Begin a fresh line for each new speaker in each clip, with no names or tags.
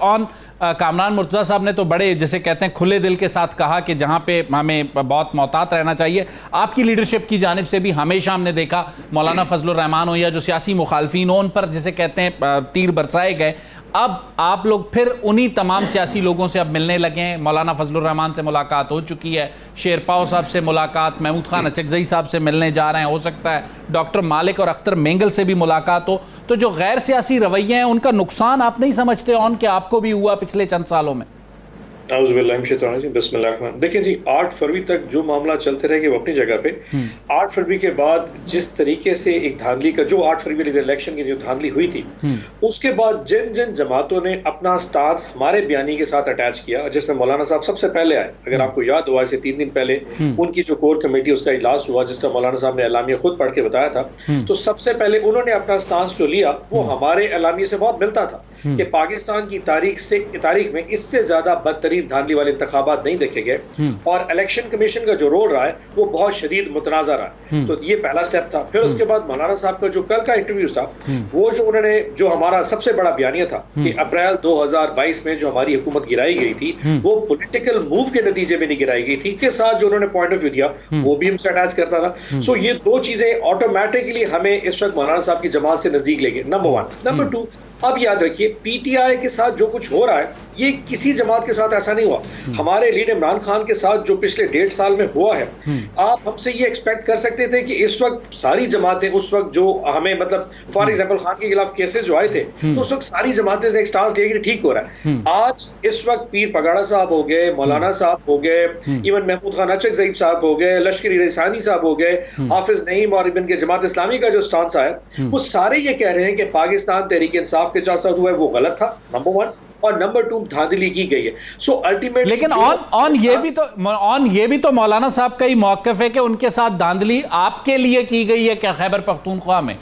On Kamran Murtaza साहब ने तो बड़े जिसे कहते हैं खुले दिल के साथ कहा कि जहां पे हमें बहुत मोहतात रहना चाहिए। आपकी लीडरशिप की जानिब से भी हमेशा हमने देखा मौलाना फजलुर रहमान हो या जो सियासी मुखालफीन उन पर जिसे कहते हैं तीर बरसाए गए। अब आप लोग फिर उन्हीं तमाम सियासी लोगों से अब मिलने लगे हैं। मौलाना फजलुर रहमान से मुलाकात हो चुकी है, शेरपाव साहब से मुलाकात, महमूद खान अचकजई साहब से मिलने जा रहे हैं, हो सकता है डॉक्टर मालिक और अख्तर मेंगल से भी मुलाकात हो। तो जो गैर सियासी रवैये हैं उनका नुकसान आप नहीं समझते ऑन कि आपको भी हुआ पिछले चंद सालों में?
देखिए जी, 8 फरवरी तक जो मामला चलते रहे वो अपनी जगह पे। 8 फरवरी के बाद जिस तरीके से एक धांधली का जो 8 फरवरी इलेक्शन की जो धांधली हुई थी, उसके बाद जिन जिन जमातों ने अपना स्टांस हमारे बयानी के साथ अटैच किया, जिसमें मौलाना साहब सबसे पहले आए। अगर आपको याद हुआ, इसे 3 दिन पहले उनकी जो कोर कमेटी उसका इजलास हुआ जिसका मौलाना साहब ने एलामिया खुद पढ़ के बताया था, तो सबसे पहले उन्होंने अपना स्टांस जो लिया वो हमारे एलामिया से बहुत मिलता था कि पाकिस्तान की तारीख में इससे ज्यादा बदतरीन धांधली वाले इंतखाबात नहीं देखे गए और इलेक्शन कमीशन का जो रोल रहा है वो बहुत शदीद मुतनाज़ा रहा है। तो ये पहला स्टेप था। फिर उसके बाद मौलाना साहब का जो कल का इंटरव्यू था, वो जो उन्होंने जो हमारा सबसे बड़ा बयानिया था कि अप्रैल 2022 में जो हमारी हुकूमत गिराई गई थी वो पॉलिटिकल मूव के नतीजे में नहीं गिराई गई थी, के साथ जो उन्होंने पॉइंट ऑफ व्यू दिया वो भी हमसे अटैच करता था। सो ये दो चीजें ऑटोमेटिकली हमें इस वक्त मौलाना साहब की जमात से नजदीक ले गए, नंबर 1। नंबर 2, अब याद रखिए पीटीआई के साथ जो कुछ हो रहा है ये किसी जमात के साथ ऐसा नहीं हुआ। हमारे लीडर इमरान खान के साथ जो पिछले 1.5 साल में हुआ है, आप हमसे ये एक्सपेक्ट कर सकते थे कि इस वक्त सारी जमातें उस वक्त जो हमें मतलब फॉर एग्जांपल खान के खिलाफ केसेस जो आए थे तो उस वक्त सारी जमातें एक स्टांस लेके ठीक हो रहा है। आज इस वक्त पीर पगाड़ा साहब हो गए, मौलाना साहब हो गए, इवन महमूद खान अचकजई साहब हो गए, लश्करी रईसानी साहब हो गए, हाफिज नईम और इबन के जमात इस्लामी का जो स्टांस है वो सारे ये कह रहे हैं कि पाकिस्तान तहरीक इंसाफ के साथ हुआ है वो गलत था, नंबर 1। और नंबर 2, धांधली की गई है। सो अल्टीमेटली
लेकिन ऑन ये भी तो मौलाना साहब का ही मौक़िफ़ है कि उनके साथ धांधली आपके लिए की गई है क्या खैबर पख्तूनख्वा में?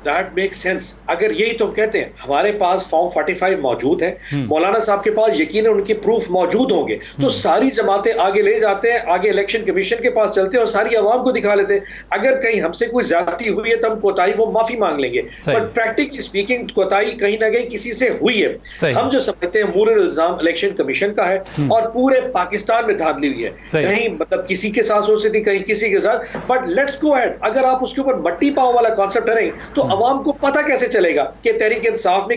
That make sense. अगर यही तो कहते हैं, हमारे पास फॉर्म 45 मौजूद है, मौलाना साहब के पास यकीन है उनके प्रूफ मौजूद होंगे, तो सारी जमातें आगे ले जाते हैं, आगे इलेक्शन कमीशन के पास चलते हैं और सारी आवाम को दिखा लेते हैं। अगर कहीं हमसे कोई ज्यादती हुई है तो हम कोताही वो माफी मांग लेंगे, बट प्रैक्टिकली स्पीकिंग कोताही कहीं ना कहीं किसी से हुई है। हम जो समझते हैं मूरल इल्जाम इलेक्शन कमीशन का है और पूरे पाकिस्तान में धांधली हुई है, कहीं मतलब किसी के साथ हो सकती, कहीं किसी के साथ, बट लेट्स गो अहेड। अगर आप उसके ऊपर मट्टी पाव वाला कॉन्सेप्ट करें तो अवाम को पता कैसे चलेगा कि तहरीक इंसाफ में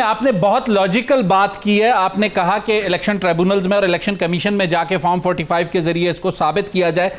आपने बहुत लॉजिकल बात की है। आपने कहा कि इलेक्शन ट्रिब्यूनल्स में और इलेक्शन कमीशन में जाके फॉर्म 45 के जरिए इसको साबित किया जाए।